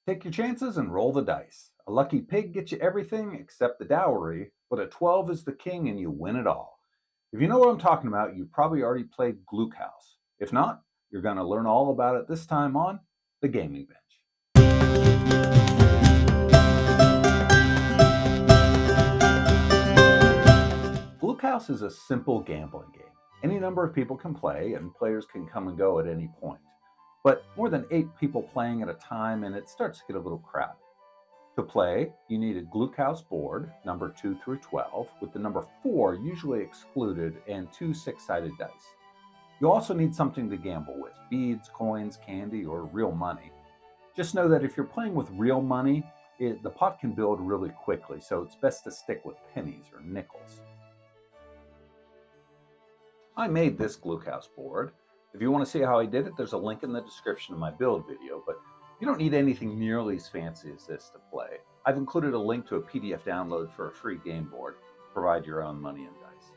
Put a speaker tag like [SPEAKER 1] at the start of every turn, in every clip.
[SPEAKER 1] Take your chances and roll the dice. A lucky pig gets you everything except the dowry, but a 12 is the king and you win it all. If you know what I'm talking about, you've probably already played Glückshaus. If not, you're going to learn all about it this time on The Gaming Bench. Glückshaus is a simple gambling game. Any number of people can play, and players can come and go at any point. But more than 8 people playing at a time, and it starts to get a little crowded. To play, you need a Glückshaus board, number 2 through 12, with the number 4 usually excluded, and 2 6-sided dice. You also need something to gamble with: beads, coins, candy, or real money. Just know that if you're playing with real money, the pot can build really quickly, so it's best to stick with pennies or nickels. I made this Glückshaus board. If you want to see how I did it, there's a link in the description of my build video, but you don't need anything nearly as fancy as this to play. I've included a link to a PDF download for a free game board. Provide your own money and dice.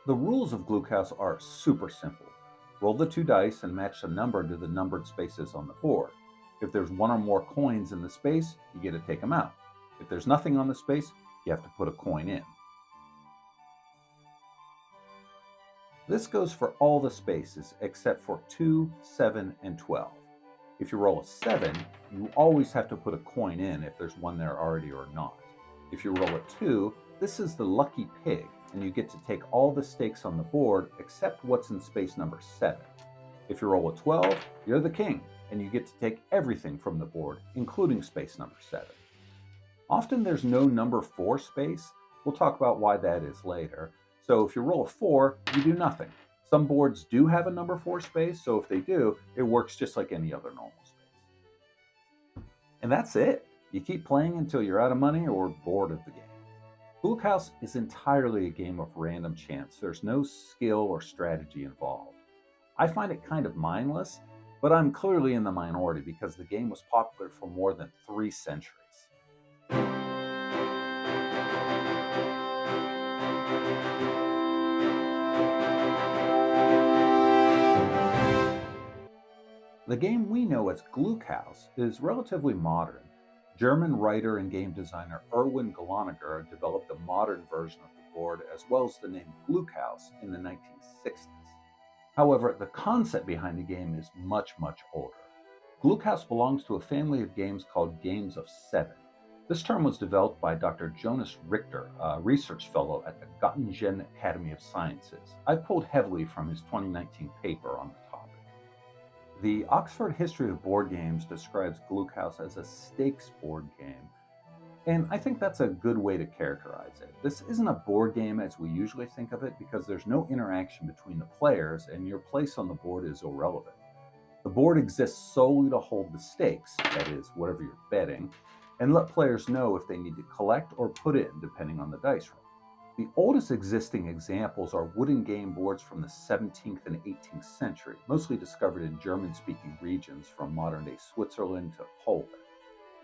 [SPEAKER 1] The rules of Glückshaus are super simple. Roll the 2 dice and match the number to the numbered spaces on the board. If there's 1 or more coins in the space, you get to take them out. If there's nothing on the space, you have to put a coin in. This goes for all the spaces except for 2, 7, and 12. If you roll a 7, you always have to put a coin in if there's one there already or not. If you roll a 2, this is the lucky pig, and you get to take all the stakes on the board except what's in space number 7. If you roll a 12, you're the king, and you get to take everything from the board, including space number 7. Often there's no number 4 space. We'll talk about why that is later. So if you roll a 4, you do nothing. Some boards do have a number 4 space, so if they do, it works just like any other normal space. And that's it. You keep playing until you're out of money or bored of the game. Glückshaus is entirely a game of random chance. There's no skill or strategy involved. I find it kind of mindless, but I'm clearly in the minority because the game was popular for more than 3 centuries. The game we know as Glückshaus is relatively modern. German writer and game designer Erwin Glöniger developed a modern version of the board as well as the name Glückshaus in the 1960s. However, the concept behind the game is much, much older. Glückshaus belongs to a family of games called Games of 7. This term was developed by Dr. Jonas Richter, a research fellow at the Göttingen Academy of Sciences. I pulled heavily from his 2019 paper on the topic. The Oxford History of Board Games describes Glückshaus as a stakes board game, and I think that's a good way to characterize it. This isn't a board game as we usually think of it because there's no interaction between the players and your place on the board is irrelevant. The board exists solely to hold the stakes, that is, whatever you're betting, and let players know if they need to collect or put in depending on the dice roll. The oldest existing examples are wooden game boards from the 17th and 18th century, mostly discovered in German-speaking regions from modern-day Switzerland to Poland.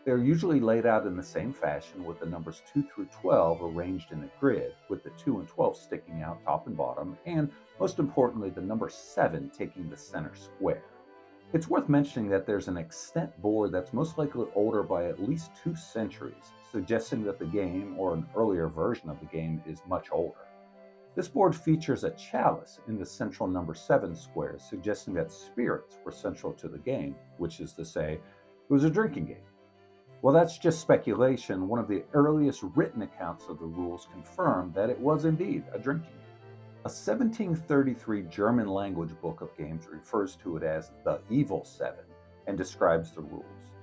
[SPEAKER 1] They are usually laid out in the same fashion with the numbers 2 through 12 arranged in a grid, with the 2 and 12 sticking out top and bottom, and most importantly, the number 7 taking the center square. It's worth mentioning that there's an extant board that's most likely older by at least 2 centuries, suggesting that the game, or an earlier version of the game, is much older. This board features a chalice in the central number 7 square, suggesting that spirits were central to the game, which is to say, it was a drinking game. While that's just speculation, one of the earliest written accounts of the rules confirm that it was indeed a drinking game. A 1733 German language book of games refers to it as the Evil 7 and describes the rules.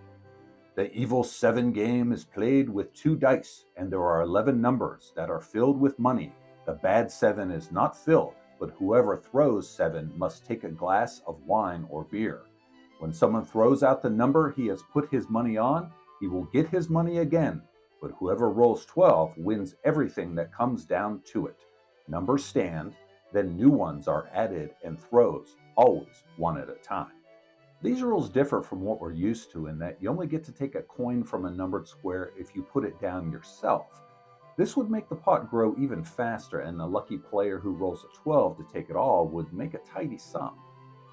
[SPEAKER 1] The Evil 7 game is played with 2 dice, and there are 11 numbers that are filled with money. The bad 7 is not filled, but whoever throws 7 must take a glass of wine or beer. When someone throws out the number he has put his money on, he will get his money again, but whoever rolls 12 wins everything that comes down to it. Numbers stand, then new ones are added, and throws, always one at a time. These rules differ from what we're used to in that you only get to take a coin from a numbered square if you put it down yourself. This would make the pot grow even faster, and the lucky player who rolls a 12 to take it all would make a tidy sum.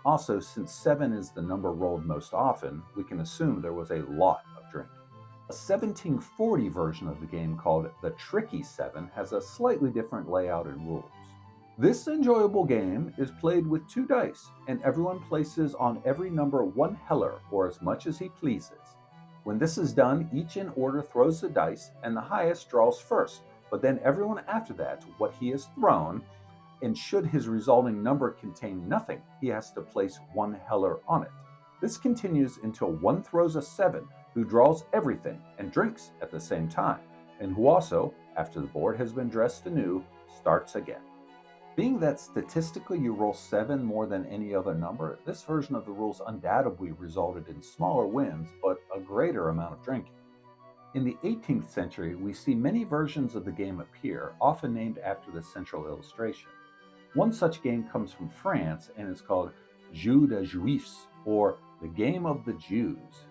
[SPEAKER 1] Also, since 7 is the number rolled most often, we can assume there was a lot of drinking. A 1740 version of the game called the Tricky 7 has a slightly different layout and rules. This enjoyable game is played with 2 dice, and everyone places on every number 1 heller, or as much as he pleases. When this is done, each in order throws the dice, and the highest draws first, but then everyone after that what he has thrown, and should his resulting number contain nothing, he has to place 1 heller on it. This continues until one throws a 7, who draws everything and drinks at the same time, and who also, after the board has been dressed anew, starts again. Being that statistically you roll 7 more than any other number, this version of the rules undoubtedly resulted in smaller wins, but a greater amount of drinking. In the 18th century, we see many versions of the game appear, often named after the central illustration. One such game comes from France and is called Jeu de Juifs, or the Game of the Jews.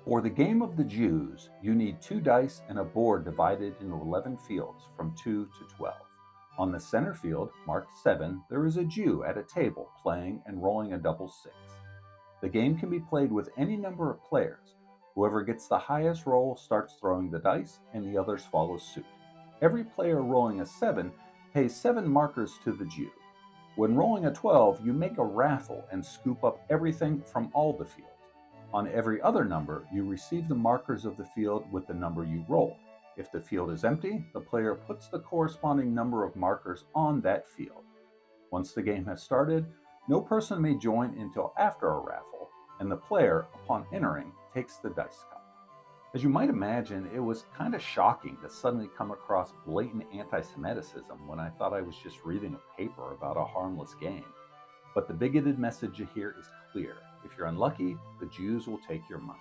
[SPEAKER 1] For the Game of the Jews, you need 2 dice and a board divided into 11 fields from 2 to 12. On the center field, marked 7, there is a Jew at a table playing and rolling a double 6. The game can be played with any number of players. Whoever gets the highest roll starts throwing the dice, and the others follow suit. Every player rolling a 7 pays 7 markers to the Jew. When rolling a 12, you make a raffle and scoop up everything from all the fields. On every other number, you receive the markers of the field with the number you rolled. If the field is empty, the player puts the corresponding number of markers on that field. Once the game has started, no person may join until after a raffle, and the player, upon entering, takes the dice cup. As you might imagine, it was kind of shocking to suddenly come across blatant anti-Semitism when I thought I was just reading a paper about a harmless game. But the bigoted message here is clear. If you're unlucky, the Jews will take your money.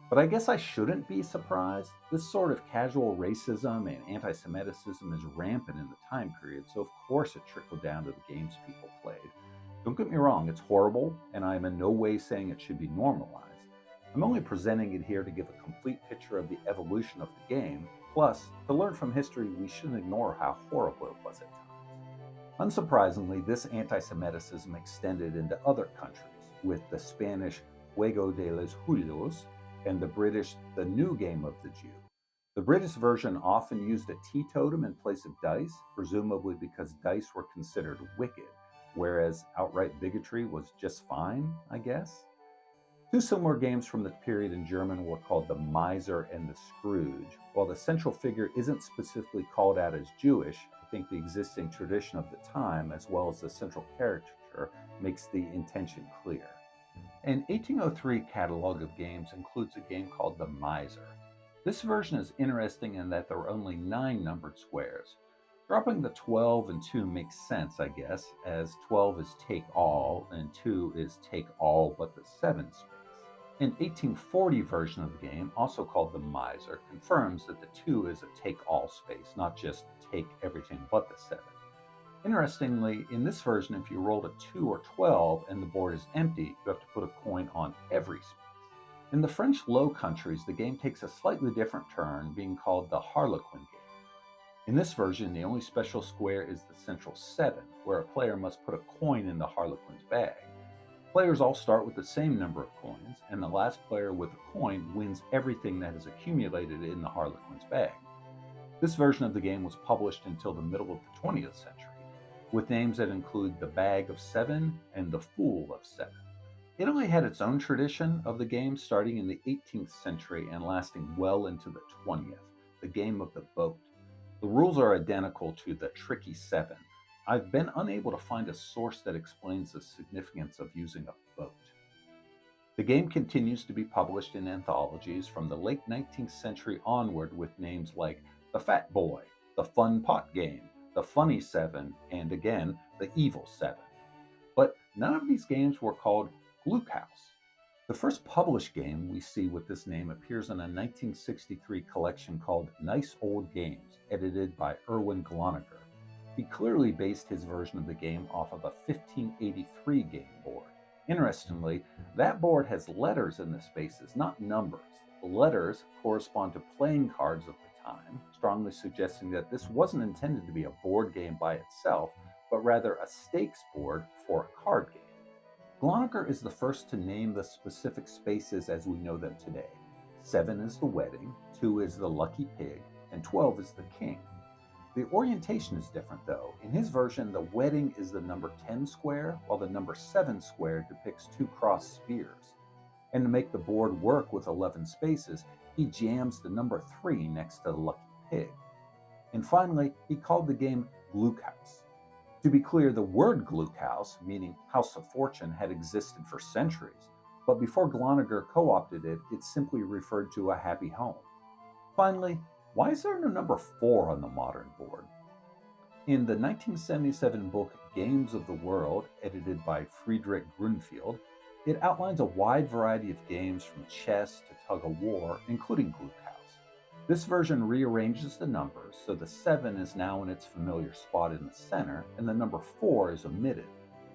[SPEAKER 1] But I guess I shouldn't be surprised. This sort of casual racism and anti-Semitism is rampant in the time period, so of course it trickled down to the games people played. Don't get me wrong, it's horrible, and I am in no way saying it should be normalized. I'm only presenting it here to give a complete picture of the evolution of the game, plus, to learn from history, we shouldn't ignore how horrible it was at times. Unsurprisingly, this anti-Semitism extended into other countries, with the Spanish Juego de los Julios, and the British The New Game of the Jew. The British version often used a teetotum in place of dice, presumably because dice were considered wicked, whereas outright bigotry was just fine, I guess. 2 similar games from the period in German were called the Miser and the Scrooge. While the central figure isn't specifically called out as Jewish, I think the existing tradition of the time, as well as the central caricature, makes the intention clear. An 1803 catalog of games includes a game called the Miser. This version is interesting in that there are only 9 numbered squares. Dropping the 12 and 2 makes sense, I guess, as 12 is take all and 2 is take all but the 7 space. An 1840 version of the game, also called the Miser, confirms that the 2 is a take all space, not just take everything but the 7. Interestingly, in this version, if you rolled a 2 or 12 and the board is empty, you have to put a coin on every space. In the French Low Countries, the game takes a slightly different turn, being called the Harlequin game. In this version, the only special square is the central 7, where a player must put a coin in the Harlequin's bag. Players all start with the same number of coins, and the last player with a coin wins everything that is accumulated in the Harlequin's bag. This version of the game was published until the middle of the 20th century, with names that include the Bag of 7 and the Fool of 7. Italy had its own tradition of the game starting in the 18th century and lasting well into the 20th, the game of the boat. The rules are identical to the Tricky 7. I've been unable to find a source that explains the significance of using a boat. The game continues to be published in anthologies from the late 19th century onward with names like The Fat Boy, The Fun Pot Game, The Funny 7, and again, The Evil 7. But none of these games were called Glückshaus. The first published game we see with this name appears in a 1963 collection called Nice Old Games, edited by Erwin Gloniger. He clearly based his version of the game off of a 1583 game board. Interestingly, that board has letters in the spaces, not numbers. The letters correspond to playing cards of the time, strongly suggesting that this wasn't intended to be a board game by itself, but rather a stakes board for a card game. Glöckner is the first to name the specific spaces as we know them today. 7 is the wedding, 2 is the lucky pig, and 12 is the king. The orientation is different though. In his version, the wedding is the number 10 square, while the number 7 square depicts 2 crossed spears. And to make the board work with 11 spaces, he jams the number 3 next to the lucky pig. And finally, he called the game Glückshaus. To be clear, the word Glückshaus, meaning house of fortune, had existed for centuries, but before Glöckner co-opted it, it simply referred to a happy home. Finally, why is there no number 4 on the modern board? In the 1977 book Games of the World, edited by Friedrich Grunfeld, it outlines a wide variety of games from chess to tug-of-war, including Glückshaus. This version rearranges the numbers, so the 7 is now in its familiar spot in the center, and the number 4 is omitted.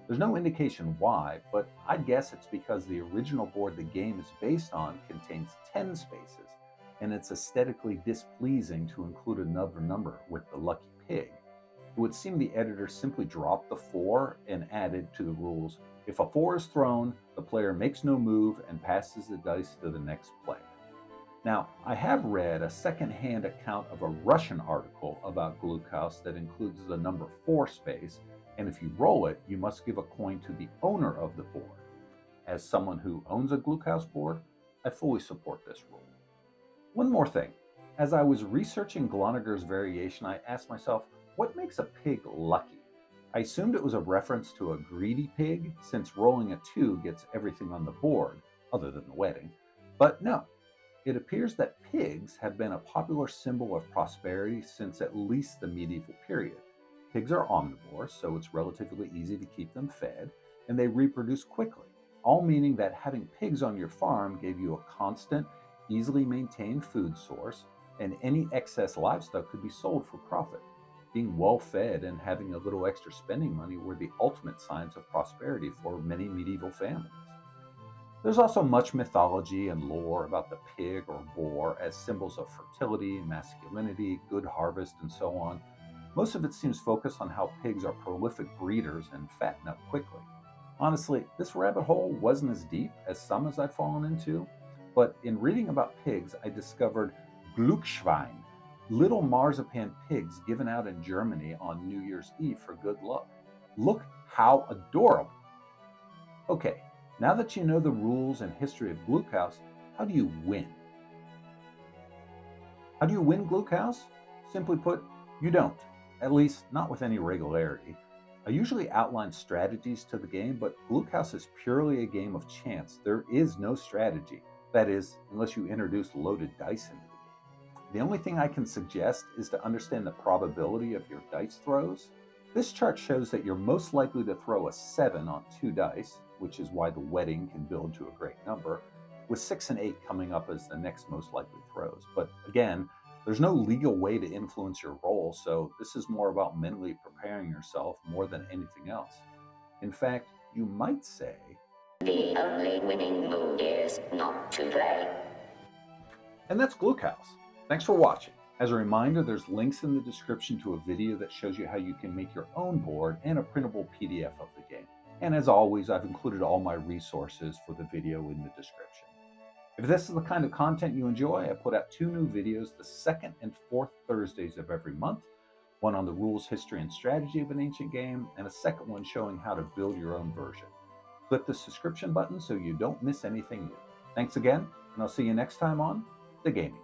[SPEAKER 1] There's no indication why, but I'd guess it's because the original board the game is based on contains 10 spaces, and it's aesthetically displeasing to include another number with the lucky pig. It would seem the editor simply dropped the 4 and added to the rules, if a 4 is thrown, the player makes no move and passes the dice to the next player. Now, I have read a second-hand account of a Russian article about Glückshaus that includes the number 4 space, and if you roll it, you must give a coin to the owner of the board. As someone who owns a Glückshaus board, I fully support this rule. One more thing. As I was researching Glöckner's variation, I asked myself, what makes a pig lucky? I assumed it was a reference to a greedy pig, since rolling a 2 gets everything on the board, other than the wedding. But no, it appears that pigs have been a popular symbol of prosperity since at least the medieval period. Pigs are omnivores, so it's relatively easy to keep them fed, and they reproduce quickly, all meaning that having pigs on your farm gave you a constant, easily maintained food source, and any excess livestock could be sold for profit. Being well fed and having a little extra spending money were the ultimate signs of prosperity for many medieval families. There's also much mythology and lore about the pig or boar as symbols of fertility, masculinity, good harvest, and so on. Most of it seems focused on how pigs are prolific breeders and fatten up quickly. Honestly, this rabbit hole wasn't as deep as some as I've fallen into, but in reading about pigs, I discovered Glückshaus, little marzipan pigs given out in Germany on New Year's Eve for good luck. Look how adorable! Okay, now that you know the rules and history of Glückshaus, how do you win? How do you win Glückshaus? Simply put, you don't. At least, not with any regularity. I usually outline strategies to the game, but Glückshaus is purely a game of chance. There is no strategy. That is, unless you introduce loaded dice into the game. The only thing I can suggest is to understand the probability of your dice throws. This chart shows that you're most likely to throw a 7 on 2 dice, which is why the wedding can build to a great number, with 6 and 8 coming up as the next most likely throws. But again, there's no legal way to influence your roll, so this is more about mentally preparing yourself more than anything else. In fact, you might say,
[SPEAKER 2] the only winning move is not to play.
[SPEAKER 1] And that's Glückshaus. Thanks for watching. As a reminder, there's links in the description to a video that shows you how you can make your own board and a printable PDF of the game. And as always, I've included all my resources for the video in the description. If this is the kind of content you enjoy, I put out 2 new videos the 2nd and 4th Thursdays of every month, one on the rules, history, and strategy of an ancient game, and a second one showing how to build your own version. Click the subscription button so you don't miss anything new. Thanks again, and I'll see you next time on The Gaming.